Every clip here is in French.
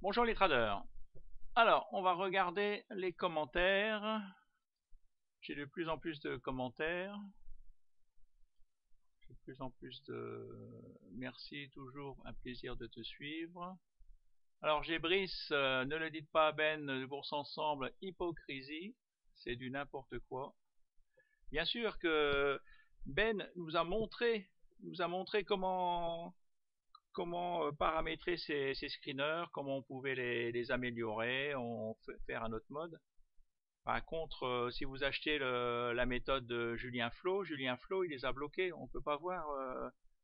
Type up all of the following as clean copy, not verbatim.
Bonjour les traders. Alors, on va regarder les commentaires. J'ai de plus en plus de commentaires. J'ai de plus en plus de... Merci, toujours un plaisir de te suivre. Alors, j'ai Brice, ne le dites pas à Ben, de Bourse Ensemble, hypocrisie. C'est du n'importe quoi. Bien sûr que Ben nous a montré comment paramétrer ces screeners, comment on pouvait les améliorer, faire un autre mode. Par contre, si vous achetez la méthode de Julien Flo, il les a bloqués. On ne peut pas voir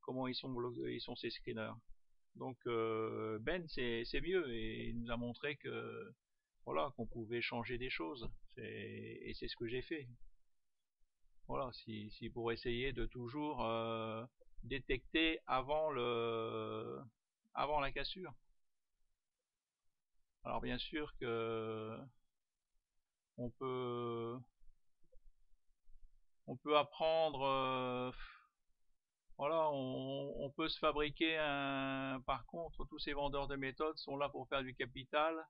comment ils sont ces screeners. Donc Ben, c'est mieux et il nous a montré que voilà qu'on pouvait changer des choses. Et c'est ce que j'ai fait. Voilà, si pour essayer de toujours détecter avant la cassure. Alors bien sûr que on peut on peut apprendre. Voilà, on peut se fabriquer un. Par contre, tous ces vendeurs de méthodes sont là pour faire du capital,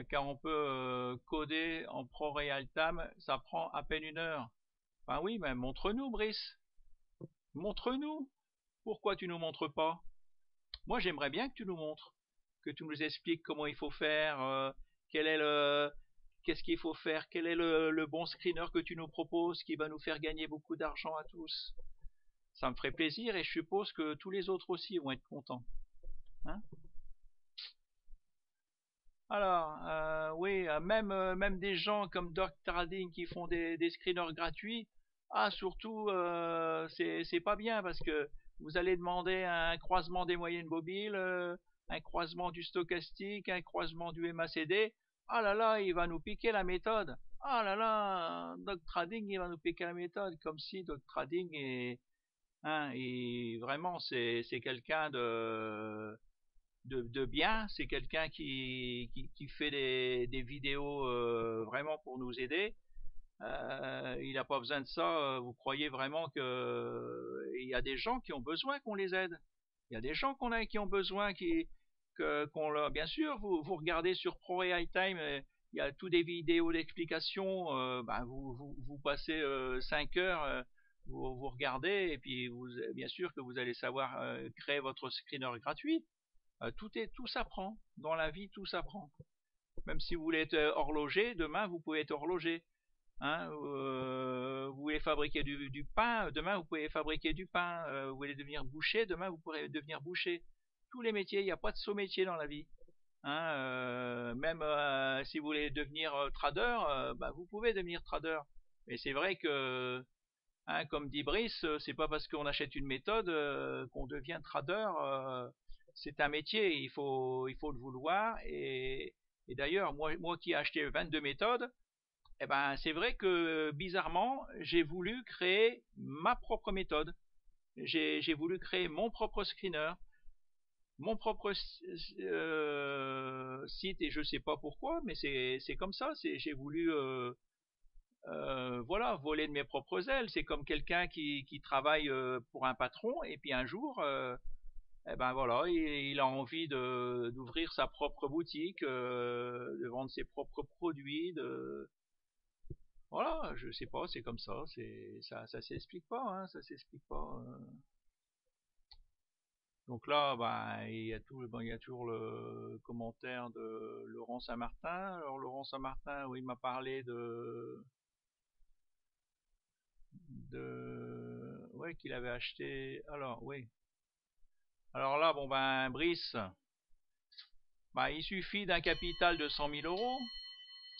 car on peut coder en pro real time, ça prend à peine 1 heure. Ben oui, mais montre-nous, Brice. Montre-nous. Pourquoi tu nous montres pas? Moi, j'aimerais bien que tu nous montres, que tu nous expliques comment il faut faire, quel est le, qu'est-ce qu'il faut faire, quel est le bon screener que tu nous proposes, qui va nous faire gagner beaucoup d'argent à tous. Ça me ferait plaisir et je suppose que tous les autres aussi vont être contents. Hein. Alors, oui, même des gens comme Doc Trading qui font des screeners gratuits, ah, surtout, c'est pas bien parce que vous allez demander un croisement des moyennes mobiles, un croisement du stochastique, un croisement du MACD. Ah là là, il va nous piquer la méthode. Ah là là, Doc Trading, il va nous piquer la méthode, comme si Doc Trading est, hein, et vraiment, c'est quelqu'un de bien. C'est quelqu'un qui fait des vidéos vraiment pour nous aider. Il n'a pas besoin de ça. Vous croyez vraiment que il y a des gens qui ont besoin qu'on les aide? Il y a des gens qui ont besoin qu'on leur. Bien sûr, vous regardez sur ProRealTime, il y a tous des vidéos d'explication. Ben vous passez 5 heures. Vous regardez et puis bien sûr que vous allez savoir créer votre screener gratuit. Tout s'apprend. Dans la vie, tout s'apprend. Même si vous voulez être horloger, demain vous pouvez être horloger. Hein, vous voulez fabriquer du pain, demain vous pouvez fabriquer du pain. Vous voulez devenir boucher, demain vous pourrez devenir boucher. Tous les métiers, il n'y a pas de saut métier dans la vie. Hein, même si vous voulez devenir trader, bah, vous pouvez devenir trader. Mais c'est vrai que, hein, comme dit Brice, c'est pas parce qu'on achète une méthode qu'on devient trader. C'est un métier, il faut le vouloir. Et d'ailleurs, moi qui ai acheté 22 méthodes, eh ben, c'est vrai que bizarrement, j'ai voulu créer ma propre méthode. J'ai voulu créer mon propre screener, mon propre site, et je sais pas pourquoi, mais c'est comme ça. J'ai voulu voilà, voler de mes propres ailes. C'est comme quelqu'un qui travaille pour un patron et puis un jour, eh ben voilà, il a envie d'ouvrir sa propre boutique, de vendre ses propres produits, de voilà, je sais pas, c'est comme ça, ça s'explique pas, hein, ça s'explique pas. Donc là, ben, il y a toujours le commentaire de Laurent Saint-Martin. Alors Laurent Saint-Martin, oui, il m'a parlé ouais, qu'il avait acheté. Alors oui. Alors là, bon ben, Brice, ben, il suffit d'un capital de 100 000 euros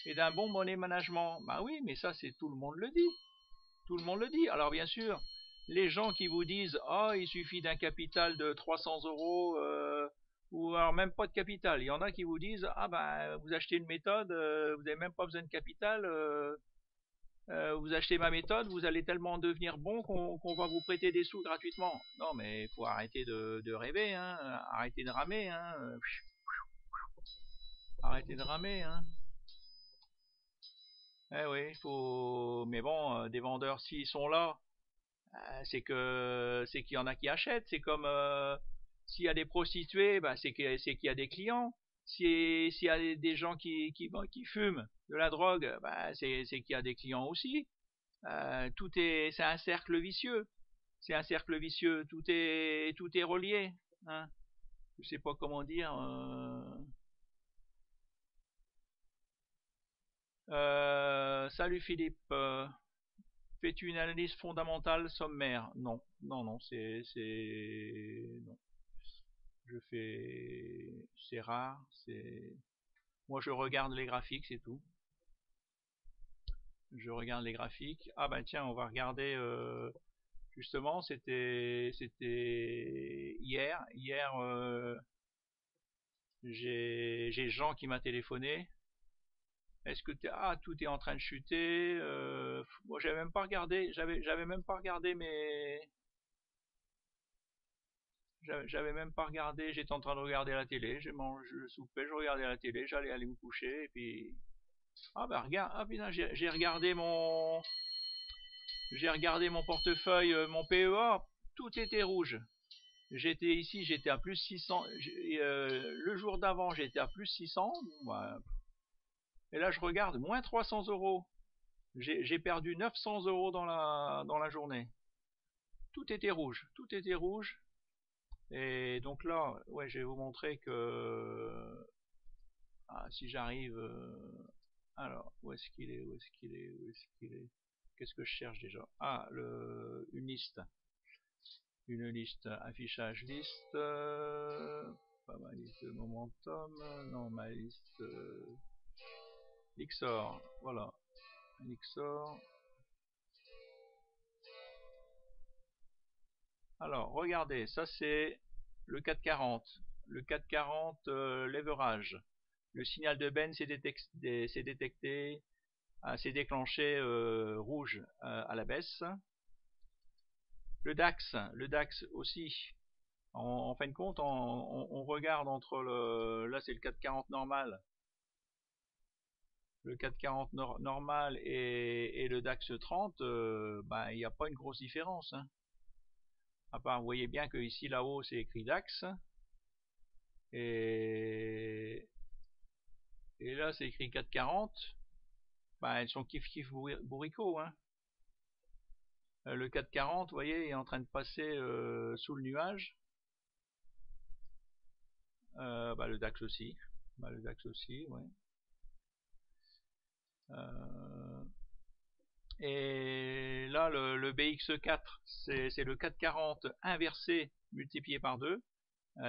et d'un bon money management. Ben oui, mais ça, c'est tout le monde le dit. Tout le monde le dit. Alors bien sûr, les gens qui vous disent ah, il suffit d'un capital de 300 euros ou alors même pas de capital. Il y en a qui vous disent ah ben vous achetez une méthode, vous n'avez même pas besoin de capital. Vous achetez ma méthode, vous allez tellement devenir bon qu'on va vous prêter des sous gratuitement. Non mais il faut arrêter de rêver, hein, arrêter de ramer, hein, arrêter de ramer, hein. Eh oui, faut. Mais bon, des vendeurs s'ils sont là, c'est qu'il y en a qui achètent. C'est comme S'il y a des prostituées, bah, c'est qu'il y a des clients. S'il y a des gens qui fument de la drogue, bah, c'est qu'il y a des clients aussi. C'est un cercle vicieux. C'est un cercle vicieux. Tout est relié. Hein. Je sais pas comment dire. Salut Philippe. Fais-tu une analyse fondamentale sommaire? Non, non, non, non. C'est rare. Moi, je regarde les graphiques, c'est tout. Je regarde les graphiques. Ah ben tiens, on va regarder. Justement, c'était hier. Hier, j'ai Jean qui m'a téléphoné. Est-ce que tout est en train de chuter? Moi, j'avais même pas regardé. J'avais même pas regardé j'avais même pas regardé. J'étais en train de regarder la télé. J'ai mangé le souper, je regardais la télé. J'allais aller me coucher et puis ah bah regarde. Ah putain, j'ai regardé mon portefeuille, mon PEA. Tout était rouge. J'étais ici, j'étais à plus 600. Le jour d'avant, j'étais à plus 600. Bah, et là, je regarde, moins 300 euros. J'ai perdu 900 euros dans la journée. Tout était rouge. Tout était rouge. Et donc là, ouais, je vais vous montrer que si j'arrive. Alors, où est-ce qu'il est? Où est-ce qu'il est? Où est-ce qu'il est? Qu'est-ce que je cherche déjà? Une liste. Une liste, affichage liste, pas ma liste de momentum, non, ma liste Lixor, voilà, Lixor. Alors, regardez, ça c'est le 440, le 440 leverage. Le signal de Ben s'est détecté, s'est déclenché rouge à la baisse. Le DAX aussi. En fin de compte, on regarde entre là c'est le 440 normal, le 440 normal et le DAX 30, bah, il n'y a pas une grosse différence. Hein. À part, vous voyez bien que ici là-haut c'est écrit DAX et, et là c'est écrit 440. Bah, elles sont kiff kiff bourricot. Hein. Le 440, vous voyez, est en train de passer sous le nuage. Bah, le DAX aussi. Bah, le DAX aussi, ouais. Et là, le BX4, c'est le 440 inversé multiplié par 2.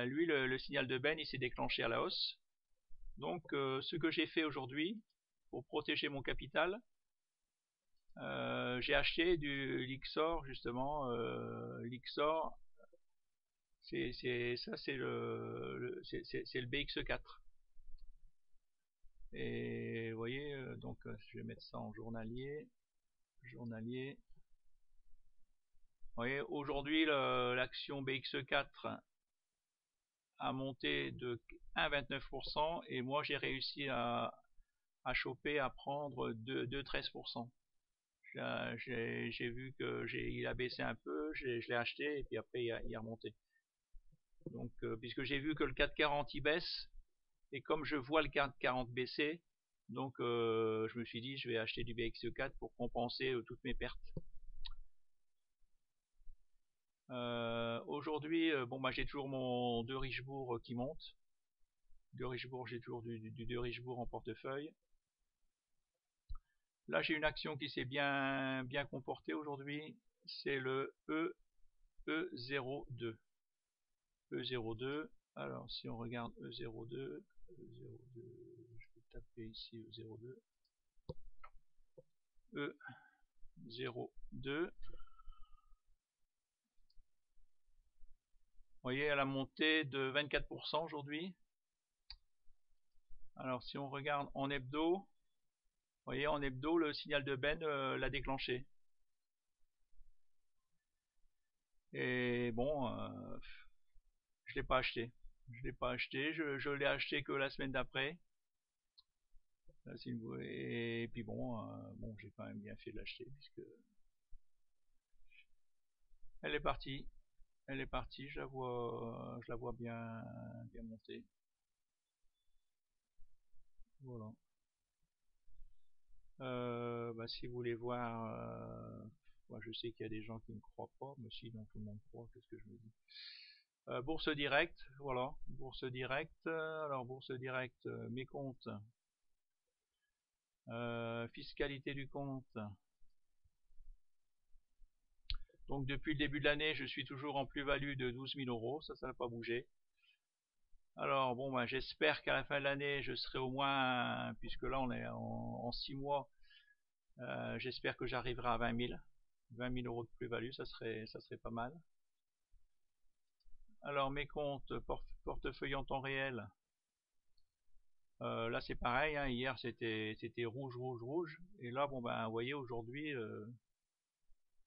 Lui, le signal de Ben, il s'est déclenché à la hausse. Donc, ce que j'ai fait aujourd'hui, pour protéger mon capital, j'ai acheté du Lixor, justement. Lixor, c'est le BX4. Et vous voyez, donc je vais mettre ça en journalier. Journalier. Vous voyez, aujourd'hui, l'action BX4 a monté de 1,29% et moi j'ai réussi à choper, à prendre de 13%. J'ai vu il a baissé un peu, je l'ai acheté et puis après il a remonté. Donc puisque j'ai vu que le 440 il baisse et comme je vois le 440 baisser, donc je me suis dit je vais acheter du BX4 pour compenser toutes mes pertes. Aujourd'hui, bon bah j'ai toujours mon De Richebourg qui monte. De Richebourg, j'ai toujours du De Richebourg en portefeuille. Là, j'ai une action qui s'est bien comportée aujourd'hui. C'est le E02. E02. Alors, si on regarde E02, je vais taper ici E02. E02. Vous voyez, elle a monté de 24% aujourd'hui. Alors, si on regarde en hebdo, vous voyez, en hebdo, le signal de Ben l'a déclenché. Et bon, je l'ai pas acheté. Je l'ai pas acheté. Je l'ai acheté que la semaine d'après. Et puis bon, j'ai quand même bien fait de l'acheter puisque elle est partie. Elle est partie, je la vois bien, bien montée. Voilà. Si vous voulez voir, moi je sais qu'il y a des gens qui ne croient pas, mais si donc tout le monde croit, qu'est-ce que je me dis? Bourse directe, voilà, bourse directe. Alors bourse directe, mes comptes, fiscalité du compte. Donc depuis le début de l'année, je suis toujours en plus-value de 12 000 euros, ça n'a pas bougé. Alors bon, j'espère qu'à la fin de l'année, je serai au moins, puisque là on est en 6 mois, j'espère que j'arriverai à 20 000. 20 000 euros de plus-value, ça serait pas mal. Alors mes comptes, portefeuille en temps réel, là c'est pareil, hein, hier c'était rouge, rouge, rouge, et là bon vous voyez aujourd'hui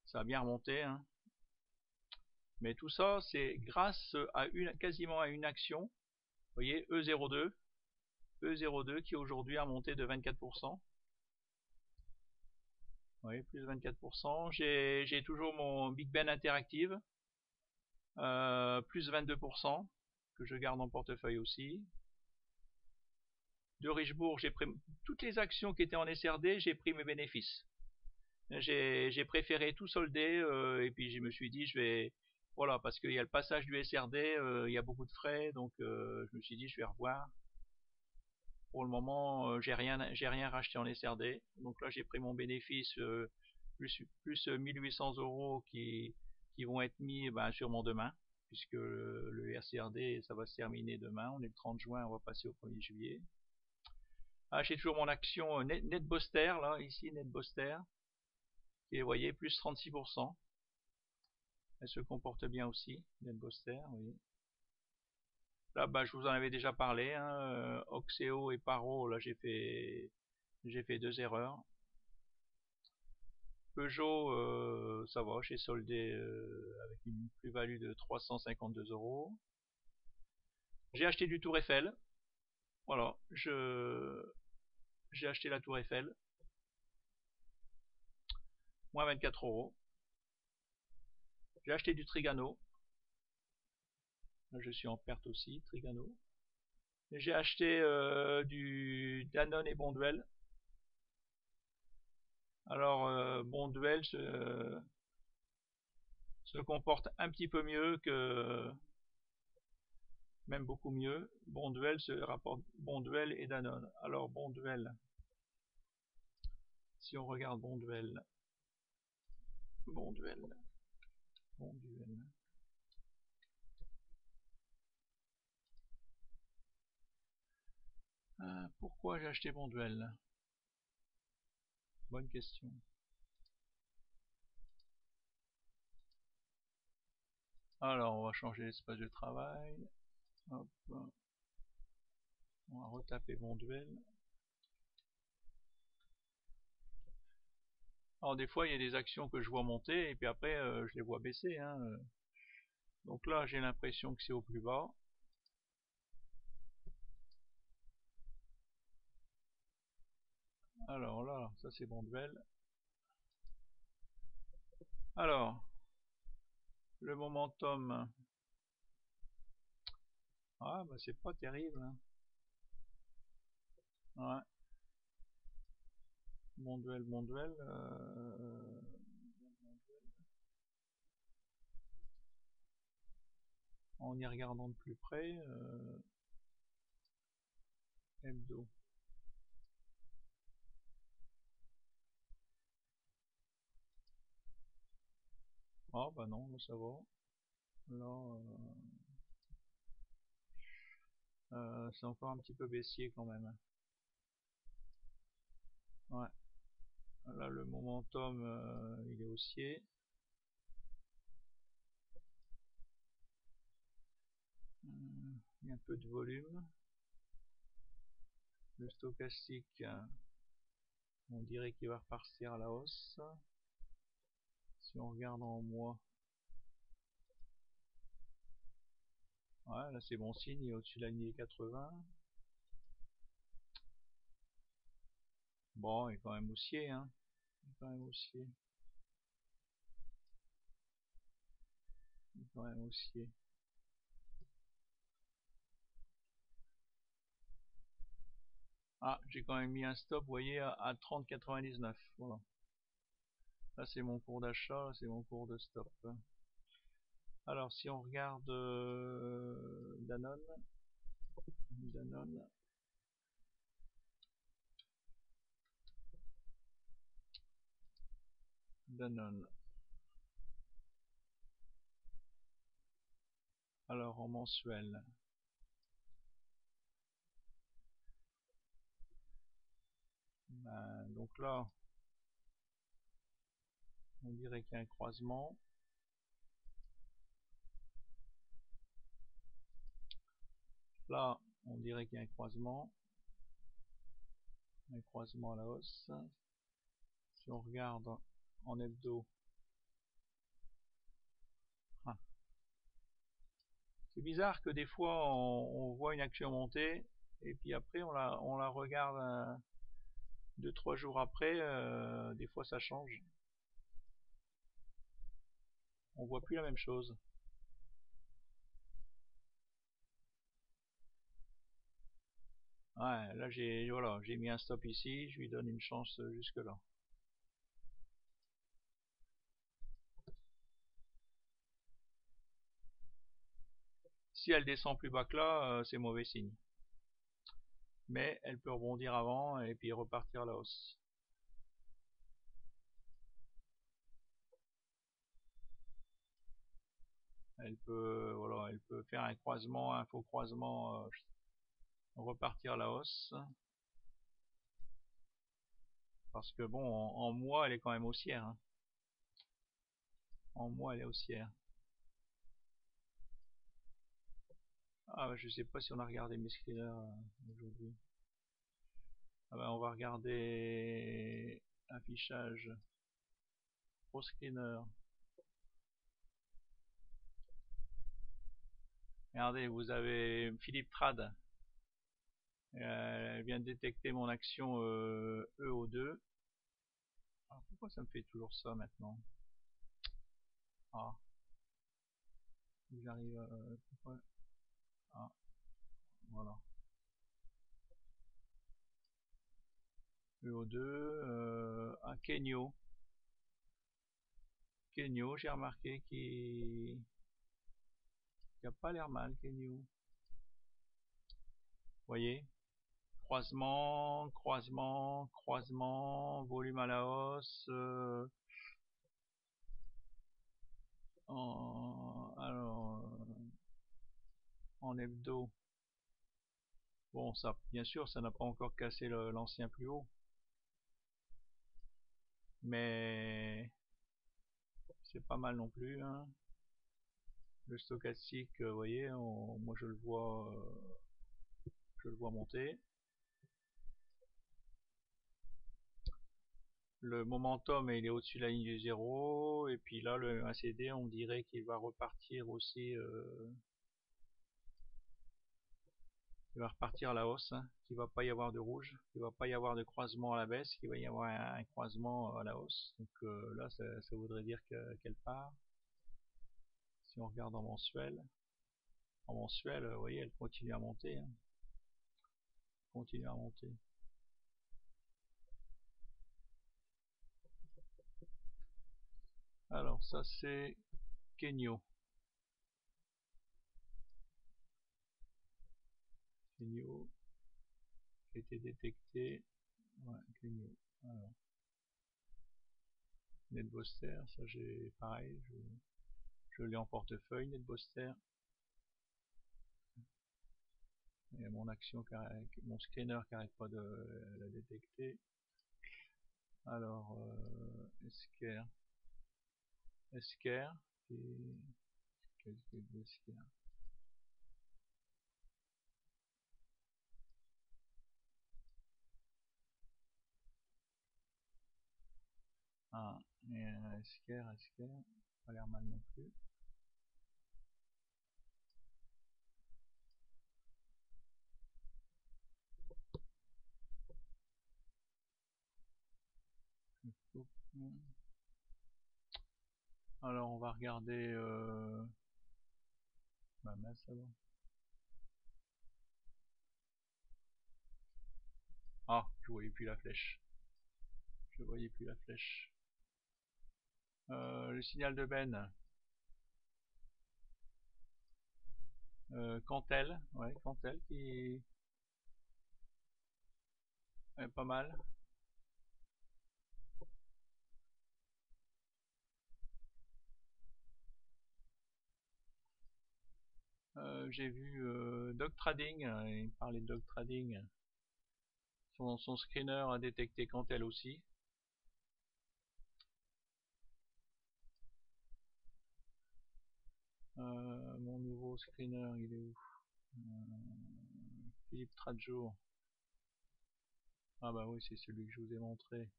ça a bien remonté, hein. Mais tout ça c'est grâce à quasiment à une action, vous voyez E02 qui aujourd'hui a monté de 24%. Oui, plus de 24%. J'ai toujours mon Big Ben Interactive, plus 22%, que je garde en portefeuille aussi. De Richebourg, j'ai pris toutes les actions qui étaient en SRD, j'ai pris mes bénéfices. J'ai préféré tout solder, et puis je me suis dit voilà, parce qu'il y a le passage du SRD, il y a beaucoup de frais, donc je me suis dit je vais revoir. Pour le moment, j'ai rien racheté en SRD, donc là j'ai pris mon bénéfice, plus 1800 euros qui vont être mis sur mon demain, puisque le SRD ça va se terminer demain, on est le 30 juin, on va passer au 1er juillet. J'ai toujours mon action Netboster, là, ici, Netboster, et vous voyez, plus 36%. Elle se comporte bien aussi, Netboster, oui. Là, je vous en avais déjà parlé, hein, Oxeo et Paro, là, j'ai fait 2 erreurs. Peugeot, ça va, j'ai soldé avec une plus-value de 352 euros. J'ai acheté du Tour Eiffel. Voilà, j'ai acheté la Tour Eiffel. Moins 24 euros. J'ai acheté du Trigano. Là, je suis en perte aussi, Trigano. J'ai acheté du Danone et Bonduelle. Alors, Bonduelle se comporte un petit peu mieux que, même beaucoup mieux. Bonduelle se rapporte Bonduelle et Danone. Alors, Bonduelle, si on regarde Bonduelle, Bonduelle. Pourquoi j'ai acheté Bonduelle? Bonne question. Alors, on va changer l'espace de travail. Hop. On va retaper Bonduelle. Alors des fois il y a des actions que je vois monter et puis après je les vois baisser, hein. Donc là j'ai l'impression que c'est au plus bas. Alors là, ça c'est Bonduelle. Alors, le momentum. C'est pas terrible, hein. Ouais. Bonduelle. En y regardant de plus près, hebdo. Non, là ça va. Là, c'est encore un petit peu baissier quand même. Ouais. Là le momentum il est haussier. Il y a un peu de volume. Le stochastique, on dirait qu'il va repartir à la hausse. Si on regarde en mois, là c'est bon signe, il est au-dessus de la ligne des 80. Bon, il est quand même haussier, hein. Il est quand même haussier. C'est quand même haussier. Ah, j'ai quand même mis un stop, vous voyez, à 30,99. Voilà. Là, c'est mon cours d'achat, c'est mon cours de stop. Alors, si on regarde Danone, Danone, Danone. Alors, en mensuel. Ben, donc là, on dirait qu'il y a un croisement. Là, on dirait qu'il y a un croisement à la hausse. Si on regarde en hebdo, ah, c'est bizarre que des fois on voit une action monter et puis après on la regarde 2-3 jours après, des fois ça change. On voit plus la même chose. Ouais, là j'ai mis un stop ici, je lui donne une chance jusque là. Si elle descend plus bas que là, c'est mauvais signe. Mais elle peut rebondir avant et puis repartir à la hausse. Elle peut, voilà, elle peut faire un croisement, un faux croisement, repartir à la hausse. Parce que bon, en mois, elle est quand même haussière. Hein. En mois, elle est haussière. Ah, je sais pas si on a regardé mes screeners aujourd'hui. Ah ben, on va regarder affichage pro screener. Regardez, vous avez Philippe Trad. Elle vient de détecter mon action EO2. Alors pourquoi ça me fait toujours ça maintenant? Ah, j'arrive à... Ah, voilà. EO2, à Kenyo. Kenyo, j'ai remarqué qu'il a pas l'air mal, Kenyo. Vous voyez? Croisement, croisement, croisement, volume à la hausse. Alors, en hebdo. Bon, ça, bien sûr, ça n'a pas encore cassé l'ancien plus haut. Mais c'est pas mal non plus. Hein. Le stochastique, vous voyez, moi je le vois monter. Le momentum il est au-dessus de la ligne du 0 et puis là le ACD on dirait qu'il va repartir aussi il va repartir à la hausse, hein, qu'il va pas y avoir de rouge, qu'il va pas y avoir de croisement à la baisse, qu'il va y avoir un croisement à la hausse. Donc là ça voudrait dire qu'elle part. Si on regarde en mensuel, vous voyez elle continue à monter, hein, continue à monter. Alors ça c'est Kenyo. Kenyo qui a été détecté. Ouais, Kenyo. Alors, Netboster, ça j'ai pareil, je l'ai en portefeuille, Netboster. Et mon action, mon scanner qui n'arrête pas de la détecter. Alors, Esker. Esker. Quel Esker? Ah, et Esker. Pas l'air mal non plus. Alors, on va regarder Bah mince alors. Ah, je voyais plus la flèche. Je voyais plus la flèche. Le signal de Ben. Cantel, ouais, Cantel qui est pas mal. J'ai vu Dog Trading, il parlait de Dog Trading. Son screener a détecté Cantel aussi. Mon nouveau screener, il est où? Philippe Tradjour. Ah bah oui, c'est celui que je vous ai montré.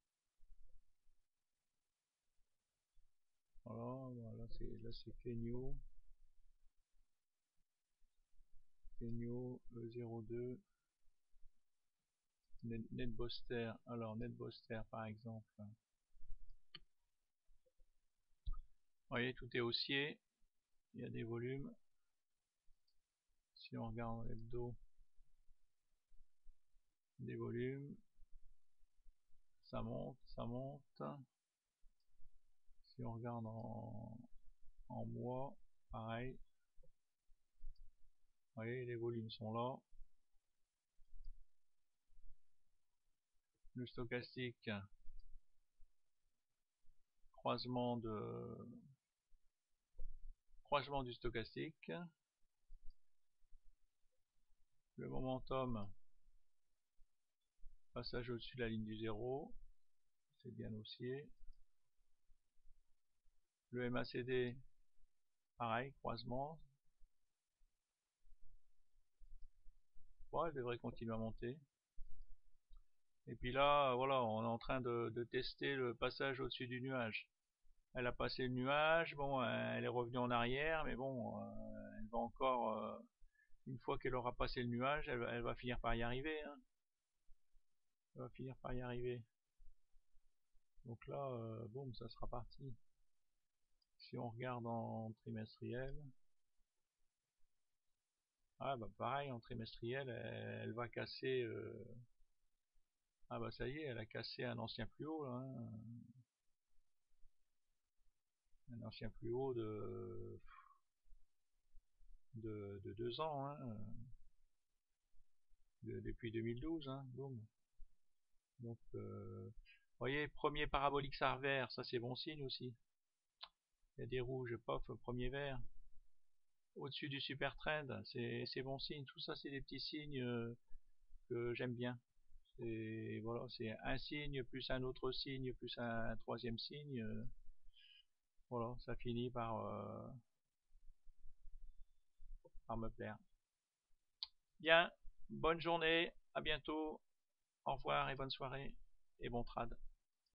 Voilà, là c'est Kenyo. Kenyo E02. Netboster. Alors Netboster par exemple. Vous voyez, tout est haussier. Il y a des volumes. Si on regarde l'hebdo, des volumes, ça monte, ça monte. Si on regarde en mois, pareil. Vous voyez, les volumes sont là. Le stochastique, croisement du stochastique. Le momentum, passage au-dessus de la ligne du zéro, c'est bien haussier. Le MACD, pareil, croisement. Bon, elle devrait continuer à monter. Et puis là, voilà, on est en train de tester le passage au-dessus du nuage. Elle a passé le nuage, bon, elle est revenue en arrière, mais bon, elle va encore, une fois qu'elle aura passé le nuage, elle va finir par y arriver, hein. Elle va finir par y arriver. Donc là, boum, ça sera parti. Si on regarde en trimestriel, ah bah pareil, en trimestriel, elle va casser, ah bah ça y est, elle a cassé un ancien plus haut, là, hein. Un ancien plus haut de 2 ans, hein. Depuis 2012, hein, boum. Donc, vous voyez, premier parabolique vert, ça c'est bon signe aussi. Il y a des rouges, pof, premier vert. Au-dessus du super trend, c'est bon signe. Tout ça, c'est des petits signes que j'aime bien. Voilà, c'est un signe plus un autre signe plus un troisième signe. Voilà, ça finit par me plaire. Bien, bonne journée, à bientôt, au revoir et bonne soirée et bon trad.